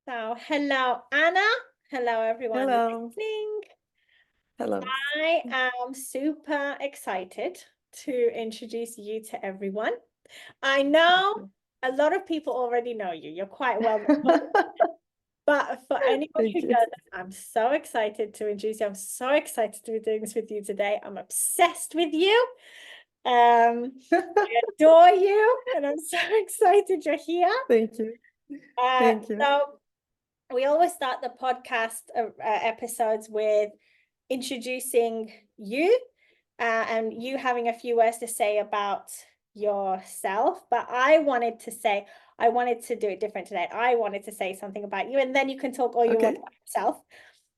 So, hello, Anna. Hello, everyone Hello. listening. Hello. I am super excited to introduce you to everyone. I Thank know you. a lot of people already know you. You're quite well known. But for anyone who Thank you. doesn't, I'm so excited to introduce you. I'm so excited to be doing this with you today. I'm obsessed with you. I adore you, and I'm so excited you're here. Thank you. Thank you. So we always start the podcast episodes with introducing you and you having a few words to say about yourself. But I wanted to do it different today. I wanted to say something about you, and then you can talk all you want Okay. about yourself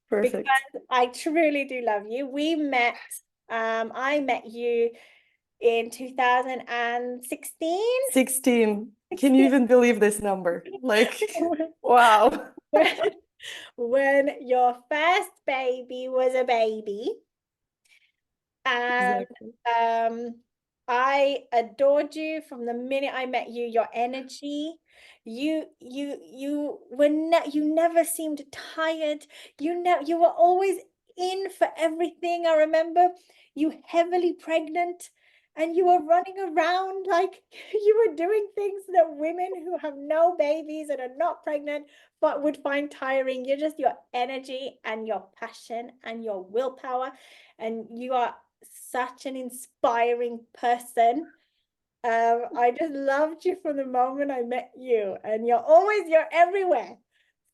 because Perfect. I truly do love you. I met you in 2016. 16. Can you even believe this number? Like, wow. when your first baby was a baby. And Exactly. I adored you from the minute I met you. Your energy, you never seemed tired. You were always in for everything. I remember you heavily pregnant, and you were running around like you were doing things that women who have no babies and are not pregnant but would find tiring. You're just your energy and your passion and your willpower, and you are such an inspiring person. I just loved you from the moment I met you, and you're everywhere.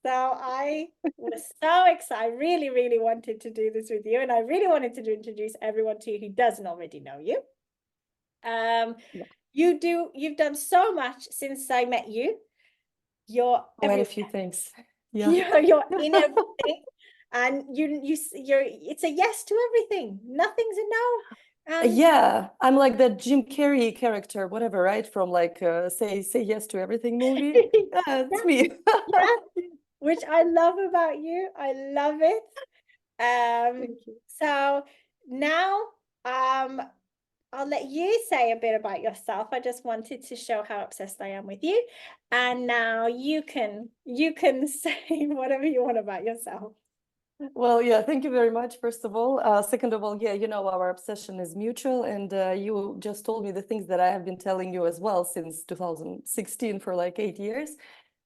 So I was so excited. I really, really wanted to do this with you, and I really wanted to introduce everyone to you who doesn't already know you. Yeah. You've done so much since I met you. You're Quite a everywhere. few things. Yeah. You're in everything, and it's a yes to everything. Nothing's a no. And Yeah, I'm like that Jim Carrey character, whatever, right? From like Say Yes to Everything movie. Yeah, yeah, it's me. yeah, which I love about you. I love it. Thank you. So now I'll let you say a bit about yourself. I just wanted to show how obsessed I am with you. And now you can say whatever you want about yourself. Well, yeah, thank you very much, first of all. Second of all, yeah, our obsession is mutual. And you just told me the things that I have been telling you as well since 2016 for like 8 years.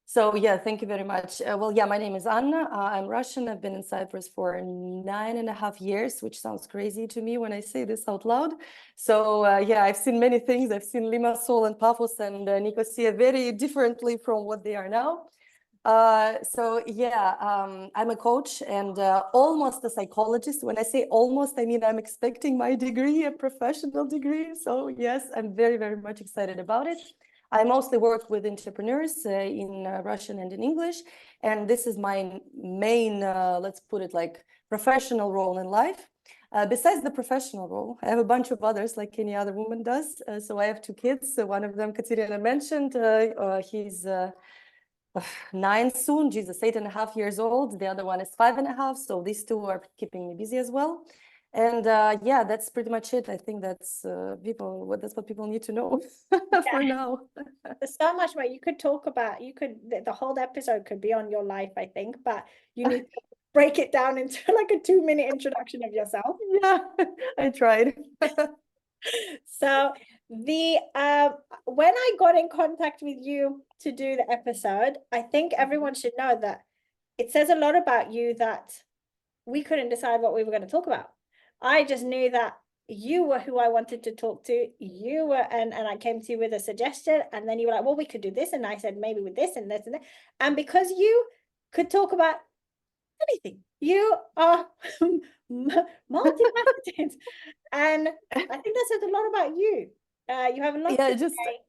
So, yeah, thank you very much. Well, yeah, my name is Anna. I'm Russian. I've been in Cyprus for 9.5 years, which sounds crazy to me when I say this out loud. So, yeah, I've seen many things. I've seen Limassol and Paphos and Nicosia very differently from what they are now. So yeah, I'm a coach and almost a psychologist. When I say almost, I mean I'm expecting my degree, a professional degree. So yes, I'm very, very much excited about it. I mostly work with entrepreneurs in Russian and in English, and this is my main, let's put it like, professional role in life. Besides the professional role, I have a bunch of others like any other woman does. So I have two kids. So one of them, Katerina mentioned, he's 9 soon. Jesus, 8.5 years old. The other one is 5.5. So these two are keeping me busy as well. And yeah, that's pretty much it. I think that's that's what people need to know for Yeah. now. There's so much more you could talk about. The whole episode could be on your life, I think, but you need to break it down into like a 2-minute introduction of yourself. Yeah, I tried. So the when I got in contact with you to do the episode, I think everyone should know that it says a lot about you that we couldn't decide what we were going to talk about. I just knew that you were who I wanted to talk to. You were, and I came to you with a suggestion, and then you were like, well, we could do this. And I said, maybe with this and this and that. And because you could talk about anything, you are multifaceted. And I think that says a lot about you. You have a lot Yeah, to just say.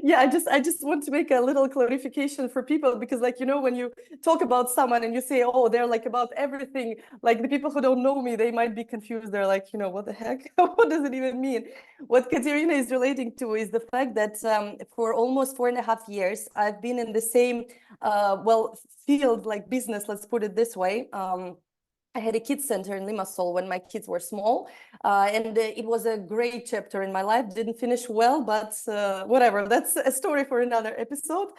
yeah, I just want to make a little clarification for people because like when you talk about someone and you say, oh, they're like about everything, like the people who don't know me, they might be confused. They're like, what the heck? What does it even mean? What Katerina is relating to is the fact that for almost 4.5 years I've been in the same well field, like business, let's put it this way. I had a kids center in Limassol when my kids were small, and it was a great chapter in my life. Didn't finish well, but whatever. That's a story for another episode.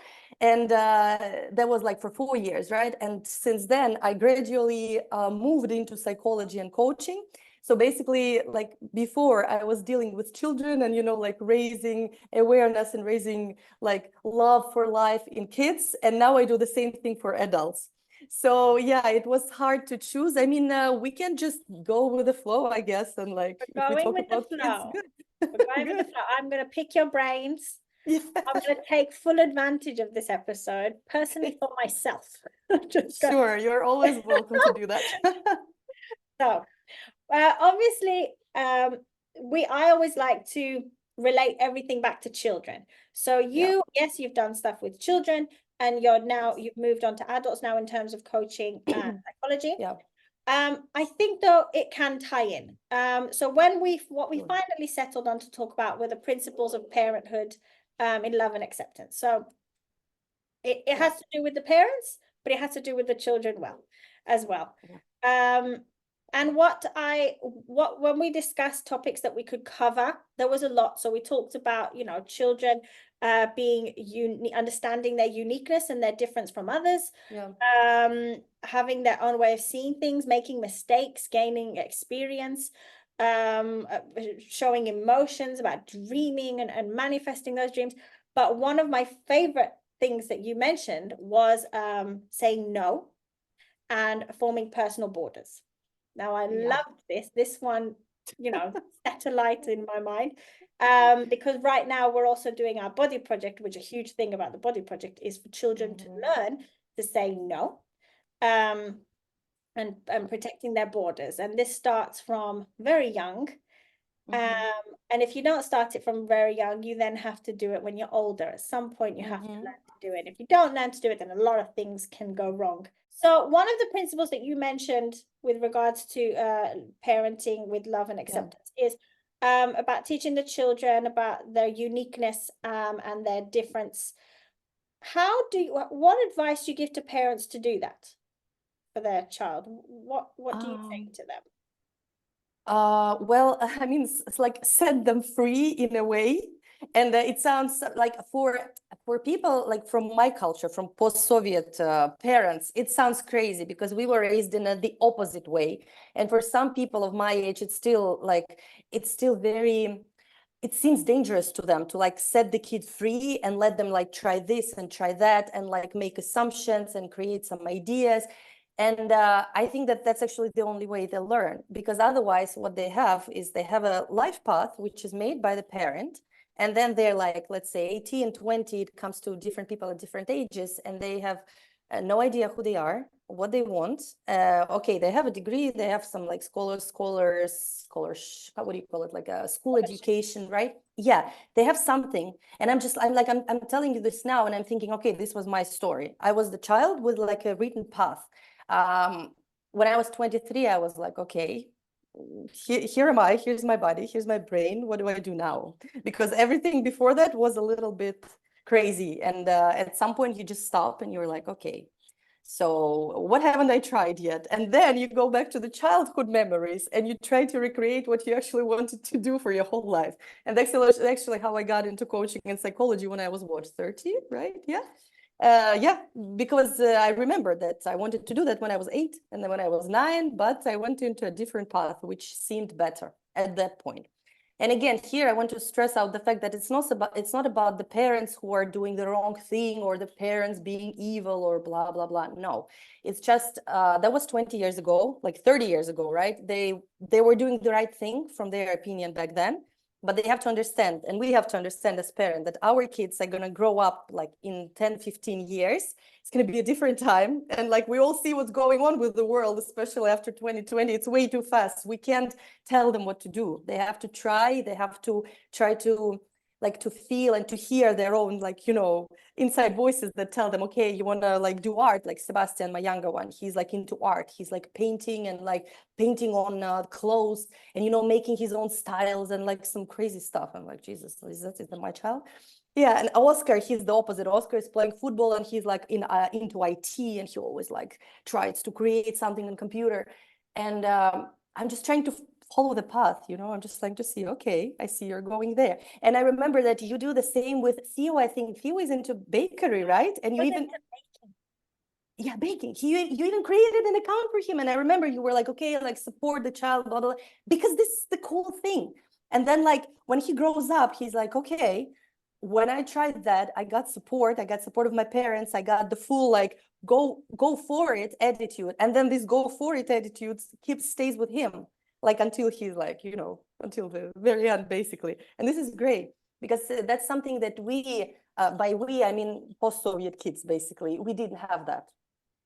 And that was like for 4 years, right? And since then, I gradually moved into psychology and coaching. So basically, like before, I was dealing with children and, like raising awareness and raising like love for life in kids. And now I do the same thing for adults. So yeah, it was hard to choose. I mean, we can just go with the flow, I guess. And like, We're if we going talk with the about kids, flow. good. We're going with the Good. flow. I'm going to pick your brains. Yeah. I'm going to take full advantage of this episode, personally for myself. Just go. Sure, you're always welcome to do that. So, obviously, I always like to relate everything back to children. So Yeah. yes, you've done stuff with children, and you've moved on to adults now in terms of coaching and psychology. Yeah. I think though it can tie in. So what we Sure. finally settled on to talk about were the principles of parenthood, in love and acceptance. So it has to do with the parents, but it has to do with the children as well. Yeah. And when we discussed topics that we could cover, there was a lot. So we talked about, children understanding their uniqueness and their difference from others, Yeah. having their own way of seeing things, making mistakes, gaining experience, showing emotions, about dreaming and manifesting those dreams. But one of my favorite things that you mentioned was saying no and forming personal borders. Now, I Yeah. loved this one, set a light in my mind, because right now we're also doing our body project, which a huge thing about the body project is for children to learn to say no, and protecting their borders. And this starts from very young. And if you don't start it from very young, you then have to do it when you're older. At some point, you have to learn to do it. If you don't learn to do it, then a lot of things can go wrong. So one of the principles that you mentioned with regards to parenting with love and acceptance is about teaching the children about their uniqueness, and their difference. What advice do you give to parents to do that for their child? What do you say to them? Well, I mean, it's like set them free in a way. And it sounds like for people like from my culture, from post-Soviet parents, it sounds crazy because we were raised in the opposite way. And for some people of my age, it's still very, it seems dangerous to them to like set the kid free and let them like try this and try that and like make assumptions and create some ideas. And I think that that's actually the only way they learn, because otherwise what they have is they have a life path which is made by the parent. And then they're like, let's say 18, 20, it comes to different people at different ages, and they have no idea who they are, what they want. Okay, they have a degree, they have some like scholars, what do you call it? Like a school education, right? Yeah, they have something. And I'm telling you this now, and I'm thinking, okay, this was my story. I was the child with like a written path. When I was 23, I was like, okay, here am I, here's my body, here's my brain. What do I do now? Because everything before that was a little bit crazy. And at some point you just stop and you're like, okay, so what haven't I tried yet? And then you go back to the childhood memories and you try to recreate what you actually wanted to do for your whole life. And that's actually how I got into coaching and psychology when I was, what, 30, right? Yeah. Yeah, because I remember that I wanted to do that when I was 8 and then when I was 9, but I went into a different path, which seemed better at that point. And again, here I want to stress out the fact that it's not about the parents who are doing the wrong thing or the parents being evil or blah, blah, blah. No, it's just that was 20 years ago, like 30 years ago, right? They were doing the right thing from their opinion back then. But they have to understand, and we have to understand as parents, that our kids are going to grow up like in 10, 15 years. It's going to be a different time. And like we all see what's going on with the world, especially after 2020. It's way too fast. We can't tell them what to do. They have to try. They have to try to like to feel and to hear their own, like, inside voices that tell them, okay, you want to like do art, like Sebastian, my younger one, he's like into art. He's like painting and like painting on clothes and, making his own styles and like some crazy stuff. I'm like, Jesus, is that my child? Yeah, and Oscar, he's the opposite. Oscar is playing football and he's like into IT, and he always like tries to create something on computer. And I'm just trying to follow the path, you know, I'm just trying to see, okay, I see you're going there. And I remember that you do the same with Theo. I think Theo is into bakery, right? And you Was even, into baking. yeah, baking. You even created an account for him. And I remember you were like, okay, like support the child, blah, blah, blah, because this is the cool thing. And then like when he grows up, he's like, okay, when I tried that, I got support. I got support of my parents. I got the full like go for it attitude. And then this go for it attitude stays with him like until he's like, you know, until the very end, basically. And this is great because that's something that we, by we, I mean post-Soviet kids, basically, we didn't have that.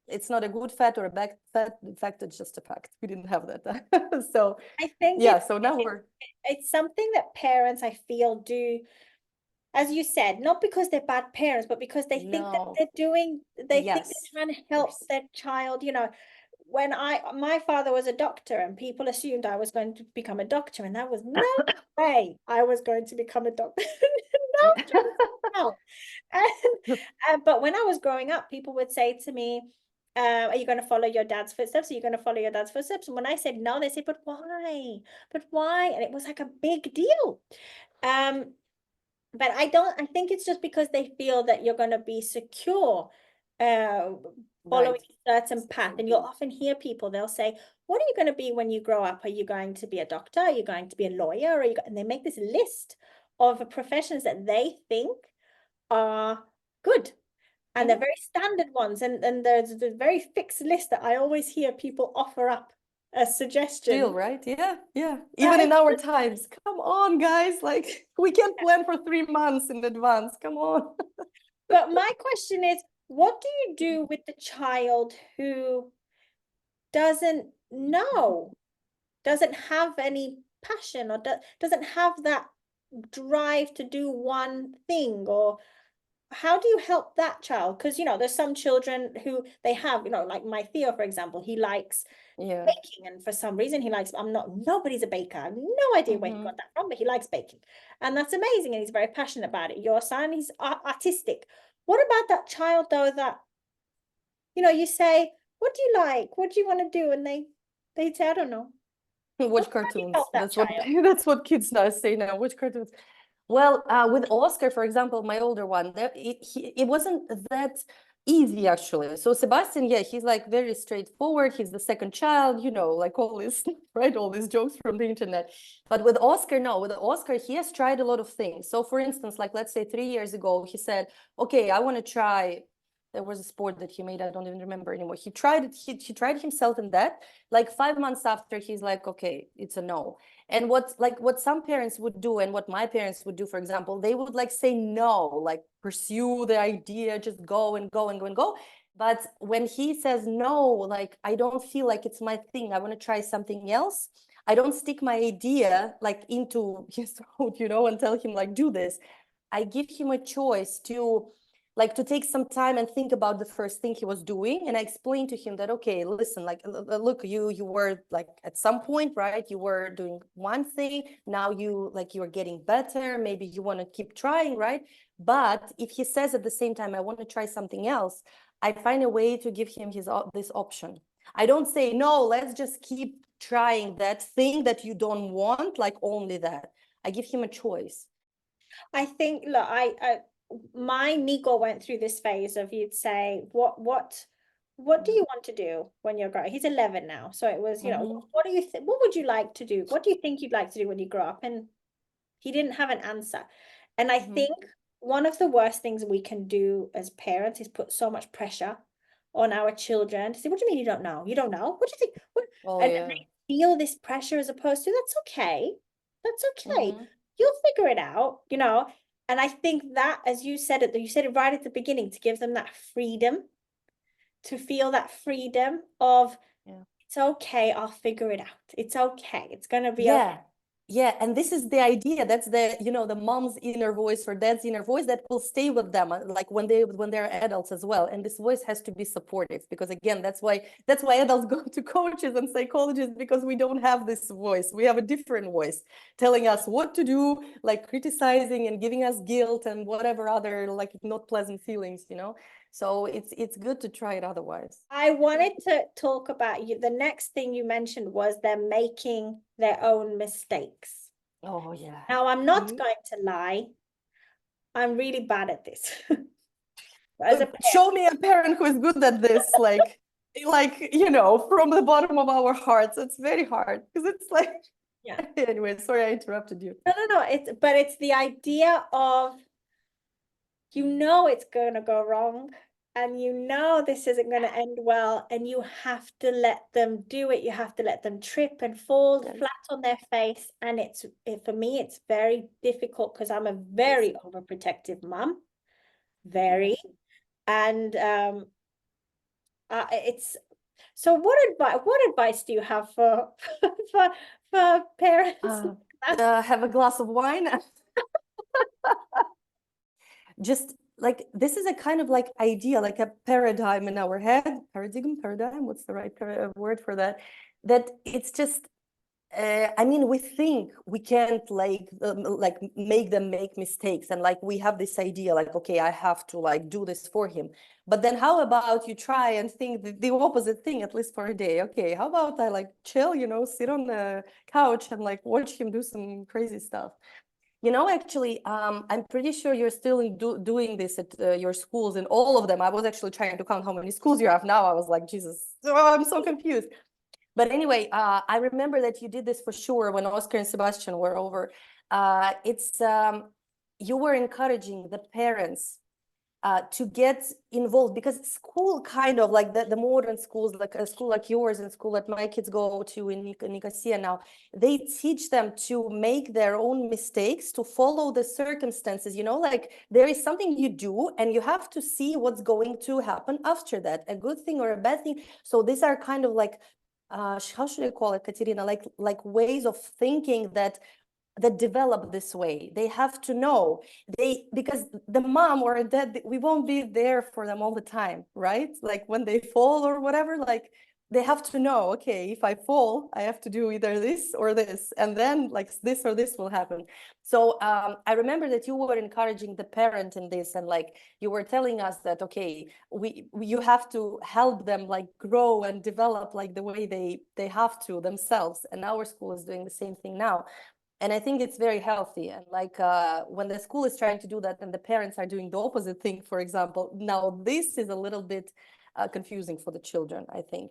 It's not a good fact or a bad fact. In fact, it's just a fact. We didn't have that. So I think yeah, so now we're it's something that parents, I feel, do, as you said, not because they're bad parents, but because they think that no, they're doing, they think yes, they're trying to of help course. their child. You know, when my father was a doctor and people assumed I was going to become a doctor, and that was no way I was going to become a doctor. No chance in hell. But when I was growing up, people would say to me, are you going to follow your dad's footsteps? Are you going to follow your dad's footsteps? And when I said no, they said, but why? But why? And it was like a big deal. Um, but I think it's just because they feel that you're going to be secure, uh, following Right. a certain path. And you'll often hear people, they'll say, what are you going to be when you grow up? Are you going to be a doctor? Are you going to be a lawyer? Are you and they make this list of professions that they think are good. And they're Mhm. very standard ones. And there's a very fixed list that I always hear people offer up as Still, suggestions. right? Yeah, yeah. But Even in it's our just, times, come on, guys. Like we can plan for 3 months in advance. Come on. but my question is, what do you do with the child who doesn't know, doesn't have any passion, or doesn't have that drive to do one thing? Or how do you help that child? Because, you know, there's some children who they have, you know, like my Theo, for example, he likes Yeah. baking. And for some reason, he likes, nobody's a baker. I have no idea where he got Hmm. that from, but he likes baking. And that's amazing. And he's very passionate about it. Your son, he's artistic. What about that child, though, that, you know, you say, what do you like? What do you want to do? And they say, I don't know. Well, Watch how do you help cartoons. that That's what child? that's what kids now say now. Watch cartoons. Well, with Oscar, for example, my older one, it wasn't that easy actually. So Sebastian, yeah, he's like very straightforward. He's the second child, you know, like all this, right? All these jokes from the internet. But with Oscar, no, with Oscar, he has tried a lot of things. So for instance, like let's say 3 years ago, he said, okay, I want to try. There was a sport that he made, I don't even remember anymore. He tried it, he tried himself in that. Like 5 months after, he's like, okay, it's a no. And what some parents would do and what my parents would do, for example, they would like say no, like pursue the idea, just go and go and go and go. But when he says no, like I don't feel like it's my thing, I want to try something else, I don't stick my idea like into his throat, you know, and tell him like do this. I give him a choice to like to take some time and think about the first thing he was doing. And I explained to him that, okay, listen, like, look, you were like at some point, right? You were doing one thing. Now you're getting better. Maybe you want to keep trying, right? But if he says at the same time, I want to try something else, I find a way to give him this option. I don't say, no, let's just keep trying that thing that you don't want, like only that. I give him a choice. I think, look, my Nico went through this phase of, you'd say, what do you want to do when you're growing? He's 11 now. So it was, you know, Mm-hmm. what do you think, what would you like to do? What do you think you'd like to do when you grow up? And he didn't have an answer. And I Mm-hmm. think one of the worst things we can do as parents is put so much pressure on our children to say, what do you mean you don't know? You don't know? What do you think? What? Oh And yeah. they feel this pressure as opposed to, that's okay. That's okay. Mm-hmm. You'll figure it out, you know? And I think that, as you said it right at the beginning, to give them that freedom, to feel that freedom of, Yeah. it's okay, I'll figure it out. It's okay. It's going to be okay. Yeah. Yeah. And this is the idea. That's the, you know, the mom's inner voice or dad's inner voice that will stay with them, like when they're adults as well. And this voice has to be supportive because again, that's why adults go to coaches and psychologists because we don't have this voice. We have a different voice telling us what to do, like criticizing and giving us guilt and whatever other like not pleasant feelings, you know. So it's good to try it otherwise. I wanted to talk about you. The next thing you mentioned was they're making their own mistakes. Oh yeah. Now, I'm not Mhm. going to lie, I'm really bad at this. As a parent, Show me a parent who is good at this, like you know, from the bottom of our hearts. It's very hard because it's like yeah. anyway, sorry I interrupted you. No. It's the idea of you know it's going to go wrong and you know this isn't going to end well and you have to let them do it. You have to let them trip and fall Yes. flat on their face. And for me, it's very difficult because I'm a very overprotective mom, very. Yes. And it's so what advice do you have for for for parents Uh, like that? have a glass of wine. Just like this is a kind of like idea, like a paradigm in our head. Paradigm, what's the right word for that? That it's just I mean, we think we can't like make them make mistakes, and like we have this idea, like okay, I have to like do this for him. But then, how about you try and think the opposite thing at least for a day? Okay, how about I like chill, you know, sit on the couch and like watch him do some crazy stuff. You know, actually, I'm pretty sure you're still doing this at your schools and all of them. I was actually trying to count how many schools you have now. I was like, Jesus, oh, I'm so confused. But anyway, I remember that you did this for sure when Oscar and Sebastian were over. It's you were encouraging the parents to get involved because school kind of like the modern schools, like a school like yours and school that my kids go to in Nicosia now, they teach them to make their own mistakes, to follow the circumstances, you know, like there is something you do and you have to see what's going to happen after that, a good thing or a bad thing. So these are kind of like how should I call it, Katerina? Like ways of thinking that develop this way. They have to know because the mom or dad, we won't be there for them all the time, right? Like when they fall or whatever, like they have to know, okay, if I fall, I have to do either this or this, and then like this or this will happen. So I remember that you were encouraging the parent in this, and like you were telling us that okay, you have to help them like grow and develop like the way they have to themselves. And our school is doing the same thing now, and I think it's very healthy. And like when the school is trying to do that and the parents are doing the opposite thing, for example, now this is a little bit confusing for the children, I think.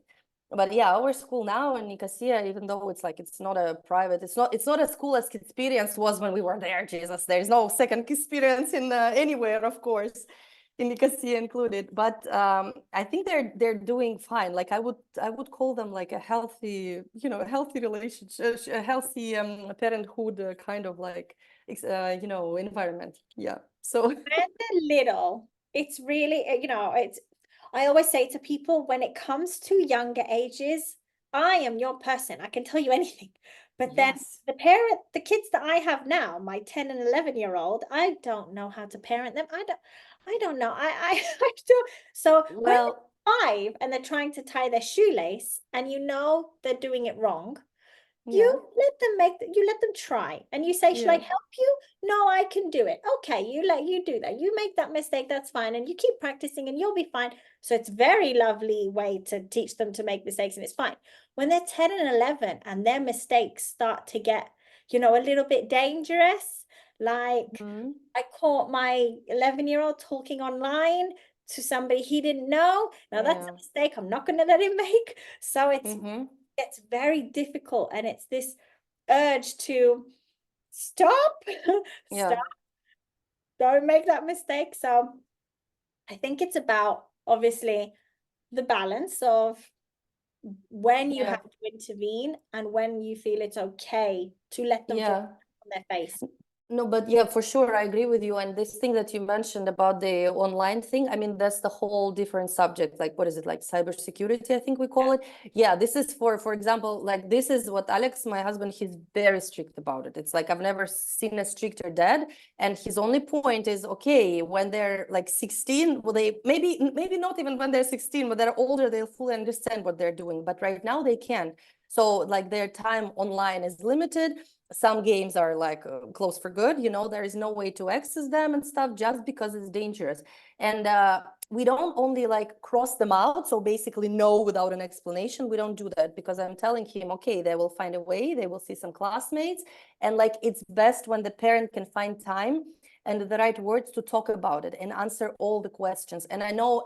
But yeah, our school now in Nicosia, even though it's like it's not a private, it's not a school as experience was when we were there. Jesus, there's no second experience in anywhere, of course, in Nicosia included. But I think they're doing fine. Like I would call them like a healthy, you know, a healthy relationship, a healthy parenthood kind of like you know, environment. Yeah. So When they're little, it's really, I always say to people when it comes to younger ages, I am your person. I can tell you anything. But then yes. the kids that I have now, my 10 and 11-year-old, I don't know how to parent them. I don't know. I do. So when Well, they're 5 and they're trying to tie their shoelace and you know they're doing it wrong, yeah, you let them try and you say, shall I yeah. help you? No, I can do it. Okay, you do that. You make that mistake, that's fine. And you keep practicing and you'll be fine. So it's very lovely way to teach them to make mistakes and it's fine. When they're 10 and 11 and their mistakes start to get, a little bit dangerous, like Mm-hmm. I caught my 11-year-old talking online to somebody he didn't know. Now that's a Yeah. mistake I'm not going to let him make. So Mm-hmm. it's very difficult and it's this urge to stop stop, Yeah. don't make that mistake. So I think it's about obviously the balance of when you Yeah. have to intervene and when you feel it's okay to let them fall Yeah. on their face. No, but yeah, for sure, I agree with you. And this thing that you mentioned about the online thing, I mean, that's the whole different subject. Like, what is it, like cybersecurity, I think we call it. Yeah, this is for example, like this is what Alex, my husband, he's very strict about it. It's like I've never seen a stricter dad. And his only point is, okay, when they're like 16, well, they maybe not even when they're 16, but they're older, they'll fully understand what they're doing. But right now they can't. So like their time online is limited. some games are like closed for good, you know, there is no way to access them and stuff just because it's dangerous. And we don't only like cross them out, so basically no without an explanation. We don't do that because I'm telling him, okay, they will find a way, they will see some classmates, and like it's best when the parent can find time and the right words to talk about it and answer all the questions. And I know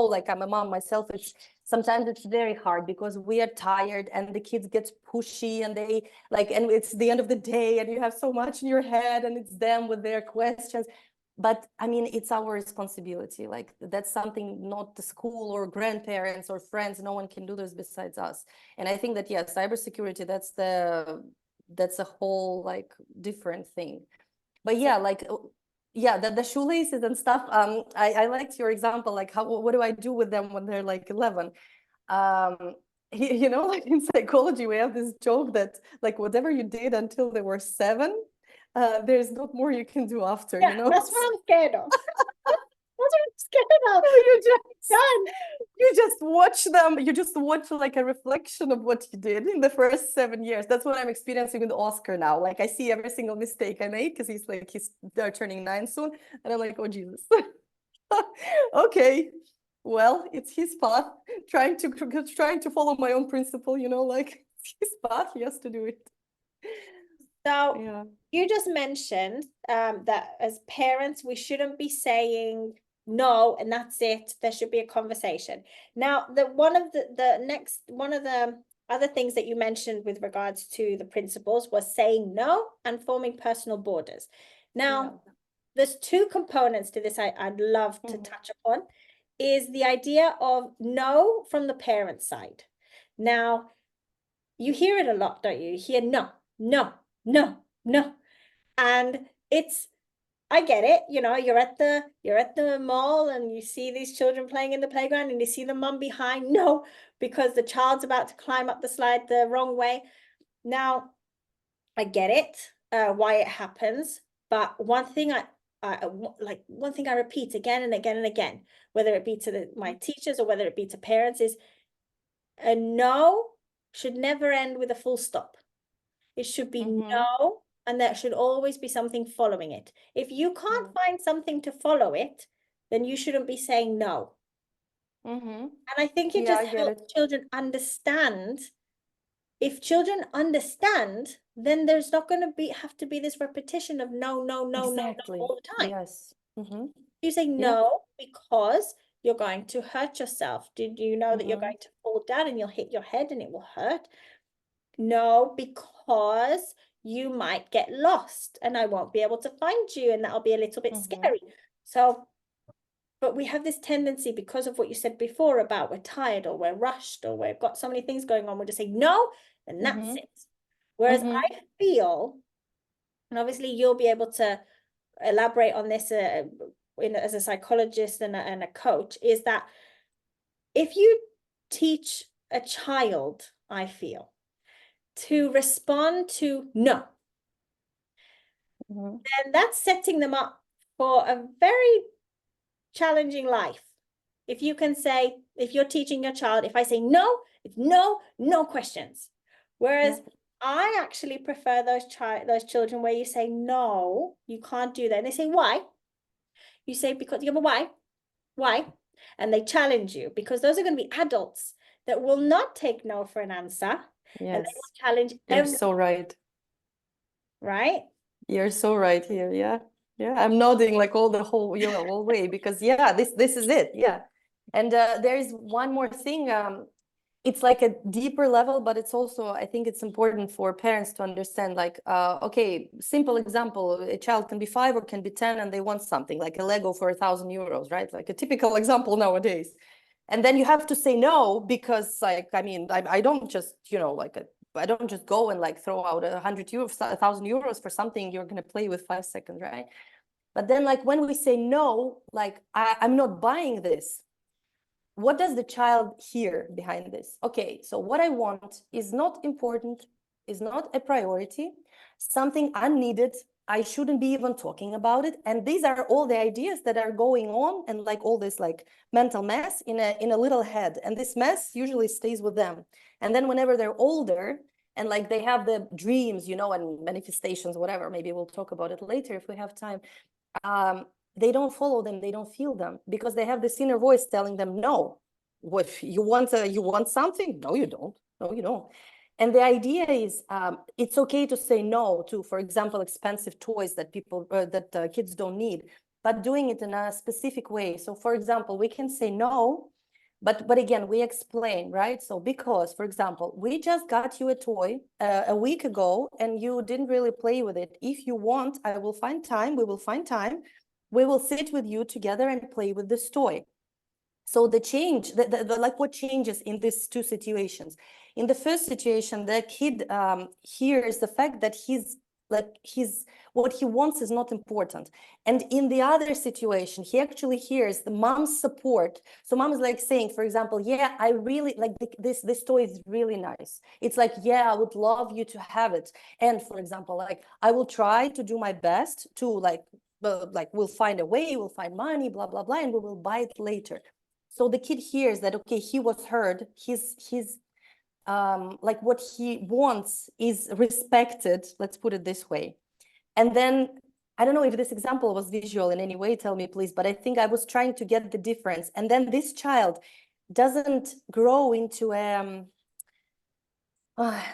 like I'm a mom myself, it's sometimes it's very hard because we are tired and the kids get pushy and they like, and it's the end of the day and you have so much in your head and it's them with their questions. But I mean, it's our responsibility. Like that's something not the school or grandparents or friends, no one can do this besides us. And I think that, yeah, cybersecurity, that's a whole like different thing. But yeah, like yeah, the shoelaces and stuff. I liked your example, like what do I do with them when they're like 11? You know, like in psychology, we have this joke that like whatever you did until they were 7, there's not more you can do after, Yeah, you know. that's what I'm scared of. That's what I'm scared of. You just Done. you just watch them, you just watch like a reflection of what you did in the first 7 years. That's what I'm experiencing with Oscar now. Like I see every single mistake I made because he's turning 9 soon, and I'm like, oh Jesus. Okay, well, it's his path. Trying to follow my own principle, you know, like it's his path, he has to do it. So Yeah. you just mentioned that as parents, we shouldn't be saying no and that's it. There should be a conversation. Now, one of the other things that you mentioned with regards to the principles was saying no and forming personal borders. Now, Yeah. there's two components to this I'd love to touch upon, is the idea of no from the parent side. Now, you hear it a lot, don't you? You hear no, no, no, no. And I get it, you know, you're at the mall and you see these children playing in the playground and you see the mum behind, no, because the child's about to climb up the slide the wrong way. Now, I get it, why it happens, but one thing I repeat again and again and again, whether it be to my teachers or whether it be to parents, is a no should never end with a full stop. It should be no, and there should always be something following it. If you can't find something to follow it, then you shouldn't be saying no. And I think it Yeah, just I get helps it. children understand. If children understand, then there's not going to have to be this repetition of no, no, no, no, no Exactly. all the time. Yes. You say Yeah. no because you're going to hurt yourself. Did you know that you're going to fall down and you'll hit your head and it will hurt? No, because you might get lost and I won't be able to find you and that'll be a little bit scary. So, but we have this tendency because of what you said before about we're tired or we're rushed or we've got so many things going on. We're just saying no, and that's it. Whereas I feel, and obviously you'll be able to elaborate on this as a psychologist and a coach, is that if you teach a child, I feel, to respond to no, then that's setting them up for a very challenging life. If you can say, if you're teaching your child, if I say no, it's no, no questions. Whereas I actually prefer those children where you say no, you can't do that. And they say, why? You say, because, yeah, but why? Why? And they challenge you, because those are going to be adults that will not take no for an answer. And they will Yes. challenge You're so right. right? You're so right here. Yeah. Yeah. I'm nodding like all the whole, you know, whole way because yeah, this is it. Yeah. And there is one more thing. It's like a deeper level, but it's also, I think it's important for parents to understand, like, okay, simple example, a child can be 5 or can be 10 and they want something like a Lego for €1,000, right? Like a typical example nowadays. And then you have to say no, because like, I mean, I don't just, you know, like I don't just go and like throw out €100, €1,000 for something you're going to play with 5 seconds, right? But then like when we say no, like I'm not buying this, what does the child hear behind this? Okay, so what I want is not important, is not a priority, something unneeded. I shouldn't be even talking about it. And these are all the ideas that are going on, and like all this like mental mess in a little head. And this mess usually stays with them. And then whenever they're older and like they have the dreams, you know, and manifestations, whatever. Maybe we'll talk about it later if we have time. They don't follow them, they don't feel them, because they have this inner voice telling them, no, what you want something? No, you don't. No, you don't. And the idea is, it's okay to say no to, for example, expensive toys that kids don't need, but doing it in a specific way. So, for example, we can say no, but again, we explain, right? So, because, for example, we just got you a toy a week ago, and you didn't really play with it. If you want, I will find time. We will find time. We will sit with you together and play with this toy. So the change, like what changes in these two situations? In the first situation, the kid hears the fact that what he wants is not important. And in the other situation, he actually hears the mom's support. So mom is like saying, for example, yeah, I really like this toy is really nice. It's like, yeah, I would love you to have it. And for example, like I will try to do my best to like we'll find a way, we'll find money, blah, blah, blah, and we will buy it later. So the kid hears that, okay, he was heard, he's like what he wants is respected, let's put it this way. And then I don't know if this example was visual in any way, tell me please, but I think I was trying to get the difference. And then this child doesn't grow into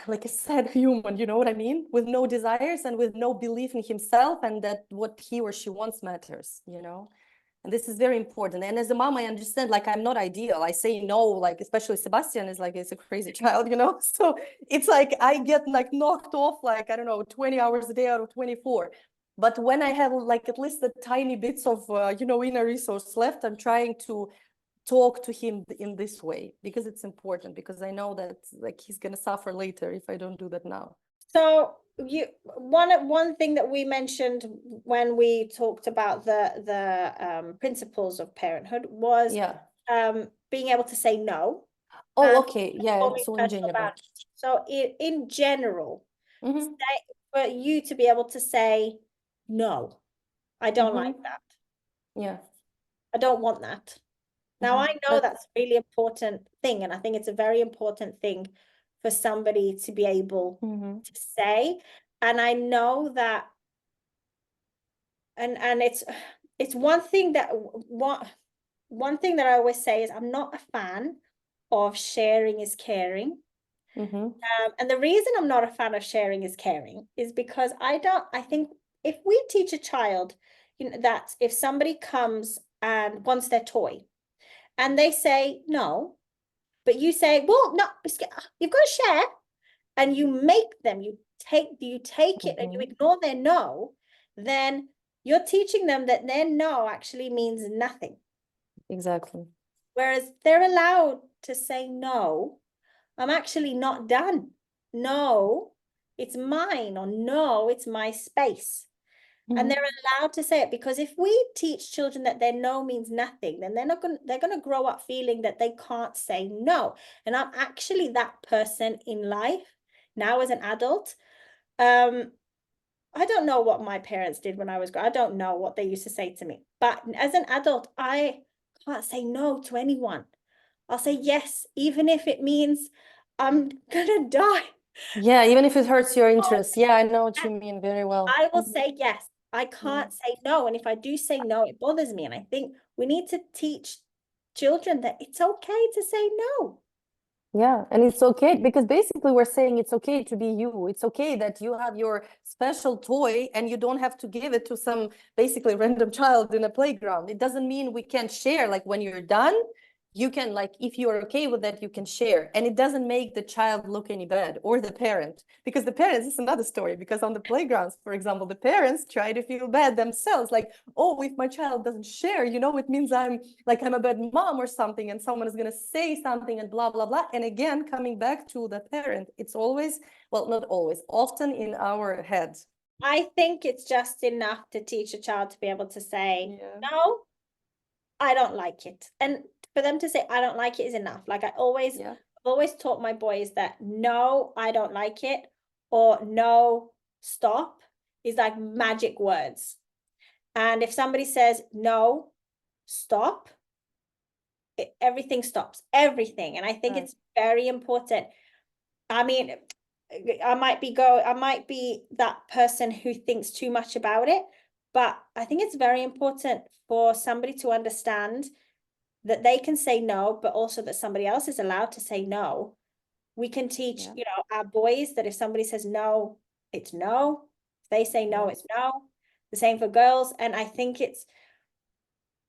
like a sad human, you know what I mean? With no desires and with no belief in himself, and that what he or she wants matters, you know? And this is very important. And as a mom, I understand, like, I'm not ideal. I say no, like, especially Sebastian is like, it's a crazy child, you know? So it's like, I get like knocked off, like, I don't know, 20 hours a day out of 24. But when I have like at least the tiny bits of, you know, inner resource left, I'm trying to talk to him in this way, because it's important, because I know that like he's going to suffer later if I don't do that now. So one thing that we mentioned when we talked about the principles of parenthood was Yeah. being able to say no. Oh, And okay. Yeah. So in personal general. boundaries. So in general, Mm-hmm. for you to be able to say no, I don't like Mm-hmm. that. Yeah. I don't want that. Now, Mm-hmm. I know that's a really important thing, and I think it's a very important thing for somebody to be able Mm-hmm. to say. And I know that, and it's one thing that one thing that I always say is I'm not a fan of sharing is caring. Mm-hmm. And the reason I'm not a fan of sharing is caring is because I think if we teach a child, you know, that if somebody comes and wants their toy and they say no, but you say, well, no, you've got to share, and you make them, you take it and you Mm-hmm. ignore their no, then you're teaching them that their no actually means nothing. Exactly. Whereas they're allowed to say no, I'm actually not done. No, it's mine, or no, it's my space. And they're Mm-hmm. allowed to say it, because if we teach children that their no means nothing, then they're going to grow up feeling that they can't say no. And I'm actually that person in life now as an adult. I don't know what my parents did when I was growing. I don't know what they used to say to me. But as an adult, I can't say no to anyone. I'll say yes, even if it means I'm gonna die. Yeah, even if it hurts your Oh, interest. Yeah, I know what you mean very well. I will Mm-hmm. say yes. I Yeah. can't say no. And if I do say no, it bothers me. And I think we need to teach children that it's okay to say no. Yeah, and it's okay because basically we're saying it's okay to be you. It's okay that you have your special toy and you don't have to give it to some basically random child in a playground. It doesn't mean we can't share. Like when you're done, you can like if you're okay with that, you can share. And it doesn't make the child look any bad or the parent, because the parents is another story. Because on the playgrounds, for example, the parents try to feel bad themselves, like, oh, if my child doesn't share, you know, it means I'm a bad mom or something, and someone is going to say something and blah blah blah. And again, coming back to the parent, it's always, well, not always, often in our head. I think it's just enough to teach a child to be able to say, Yeah. no, I don't like it. And for them to say, I don't like it is enough. Like Yeah. I've always taught my boys that no, I don't like it, or no, stop is like magic words. And if somebody says, no, stop, everything stops, everything. And I think Right. it's very important. I mean, I might be that person who thinks too much about it, but I think it's very important for somebody to understand that they can say no, but also that somebody else is allowed to say no. We can teach, Yeah, our boys that if somebody says no, it's no. If they say no, yeah, it's no. The same for girls. And I think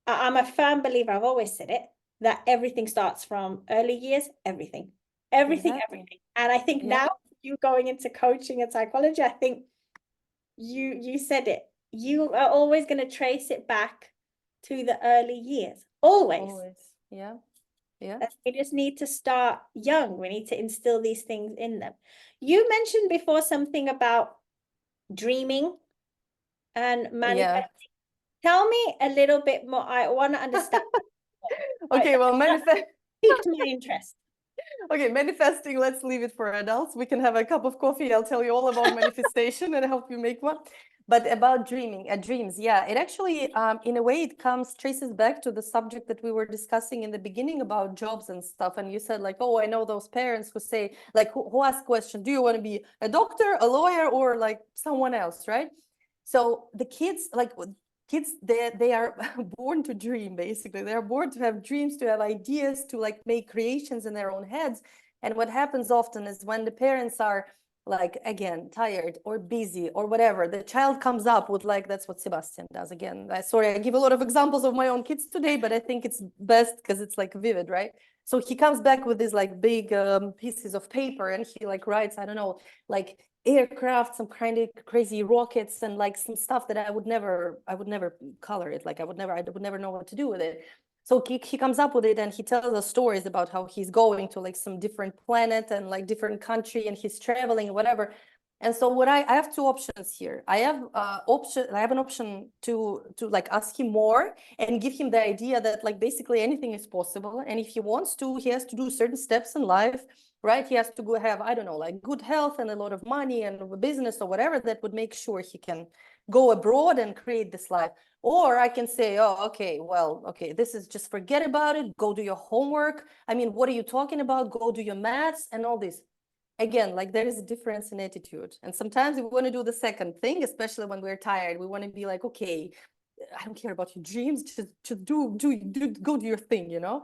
I'm a firm believer, I've always said it, that everything starts from early years, everything, everything, exactly. everything. And I think Yeah, now you going into coaching and psychology, I think you said it. You are always going to trace it back to the early years. Always. always. Yeah, yeah, And we just need to start young. We need to instill these things in them. You mentioned before something about dreaming and yeah. manifest. Tell me a little bit more. I want to understand more. Okay, well, That piqued my interest. Okay, manifesting, let's leave it for adults. We can have a cup of coffee. I'll tell you all about manifestation and help you make one. But about dreaming, dreams, yeah, it actually, in a way, it traces back to the subject that we were discussing in the beginning about jobs and stuff. And you said like, oh, I know those parents who say, like, who ask question, do you want to be a doctor, a lawyer, or like someone else, right? So the kids, like kids, they are born to dream, basically. They are born to have dreams, to have ideas, to like make creations in their own heads. And what happens often is when the parents are like, again, tired or busy or whatever, the child comes up with like, that's what Sebastian does again. Sorry, I give a lot of examples of my own kids today, but I think it's best because it's like vivid, right? So he comes back with these like big pieces of paper and he like writes, I don't know, like aircraft, some kind of crazy rockets and like some stuff that I would never color it. Like I would never know what to do with it. So he comes up with it and he tells us stories about how he's going to like some different planet and like different country and he's traveling and whatever. And so what I have two options here. I have an option to like ask him more and give him the idea that like basically anything is possible. And if he wants to, he has to do certain steps in life, right? He has to go have, I don't know, like good health and a lot of money and a business or whatever that would make sure he can go abroad and create this life. Or I can say, oh, okay, well, okay, this is just forget about it. Go do your homework. I mean, what are you talking about? Go do your maths and all this. Again, like there is a difference in attitude. And sometimes we want to do the second thing, especially when we're tired. We want to be like, okay, I don't care about your dreams. Just go do your thing, you know?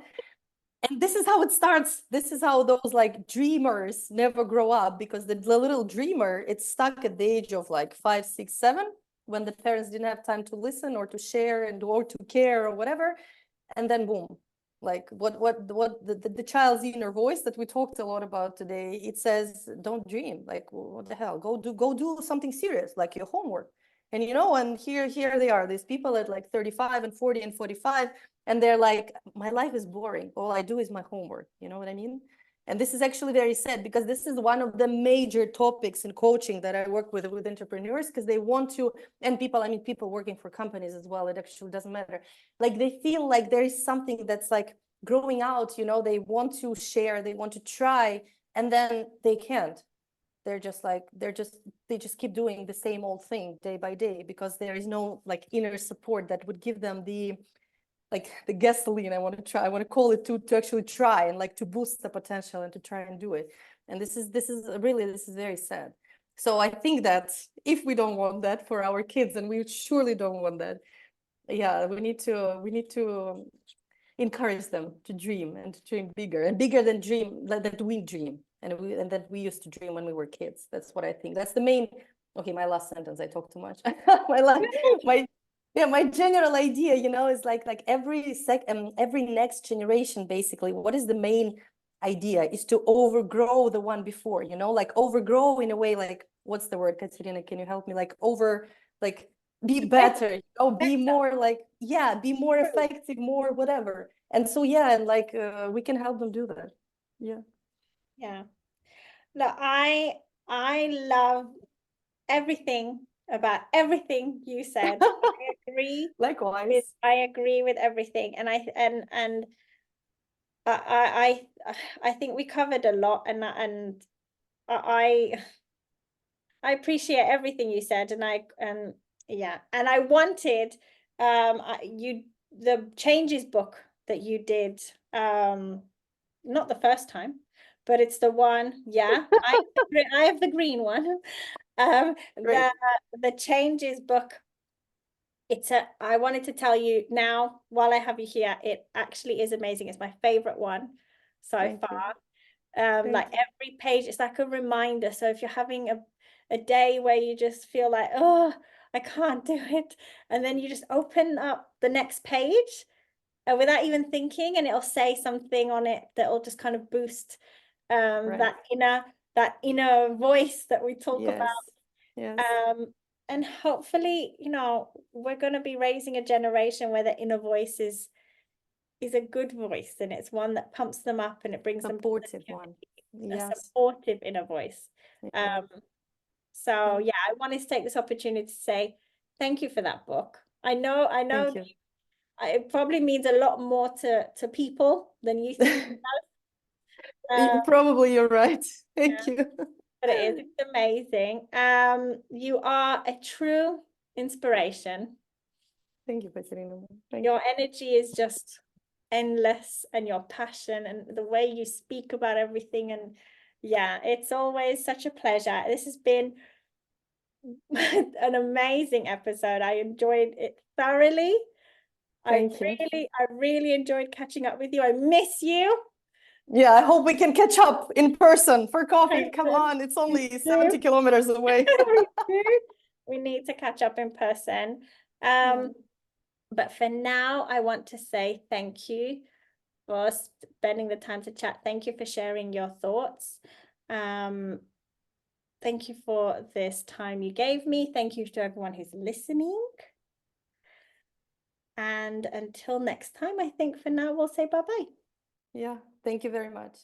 And this is how it starts. This is how those like dreamers never grow up because the little dreamer, it's stuck at the age of like 5, 6, 7, when the parents didn't have time to listen or to share and or to care or whatever. And then boom, like what the child's inner voice that we talked a lot about today, it says, don't dream. Like, what the hell? Go do something serious, like your homework. And you know, and here they are, these people at like 35 and 40 and 45, and they're like, my life is boring. All I do is my homework. You know what I mean? And this is actually very sad because this is one of the major topics in coaching that I work with entrepreneurs because they want to, and people, I mean, people working for companies as well. It actually doesn't matter. Like they feel like there is something that's like growing out, you know, they want to share, they want to try, and then they can't. They're just like, they just keep doing the same old thing day by day because there is no like inner support that would give them the like the gasoline I want to try, I want to call it to actually try and like to boost the potential and to try and do it. And this is very sad. So I think that if we don't want that for our kids, and we surely don't want that, yeah, we need to encourage them to dream and to dream bigger and bigger than dream that we dream and that we used to dream when we were kids. That's what I think. That's the main. Okay, my last sentence. I talk too much. My yeah, my general idea, you know, is like every next generation, basically, what is the main idea is to overgrow the one before, you know, like overgrow in a way, like what's the word, Katerina? Can you help me? Like be better, you know, be more like, yeah, be more effective, more whatever. And so, yeah, and like we can help them do that. Yeah. Yeah. No, I love everything about everything you said. Likewise. I agree with everything. And I think we covered a lot and I I appreciate everything you said and yeah, and I wanted you the changes book that you did not the first time, but it's the one. Yeah, I have the green one. Great. The Changes book. I wanted to tell you now while I have you here, it actually is amazing. It's my favorite one so Thank you. far. Thank Like you. every page, it's like a reminder. So if you're having a day where you just feel like, oh, I can't do it, and then you just open up the next page without even thinking, and it'll say something on it that'll just kind of boost Right. that inner voice that we talk about. Yes. Yes. And hopefully, we're going to be raising a generation where the inner voice is a good voice, and it's one that pumps them up and it brings them Supportive one. a Yes. supportive inner voice. Yeah. So Yeah. yeah, I wanted to take this opportunity to say thank you for that book. I know Thank you. it probably means a lot more to people than you think it does. Probably you're right. Yeah, Thank you. but it's amazing. You are a true inspiration. Thank you, Katerina. Thank Your you. energy is just endless, and your passion and the way you speak about everything. And yeah, it's always such a pleasure. This has been an amazing episode. I enjoyed it thoroughly. Thank you. I really enjoyed catching up with you. I miss you. Yeah, I hope we can catch up in person for coffee. Come on, it's only 70 kilometers away. We need to catch up in person. Yeah. But for now, I want to say thank you for spending the time to chat. Thank you for sharing your thoughts. Thank you for this time you gave me. Thank you to everyone who's listening. And until next time, I think for now we'll say bye-bye. Yeah, thank you very much.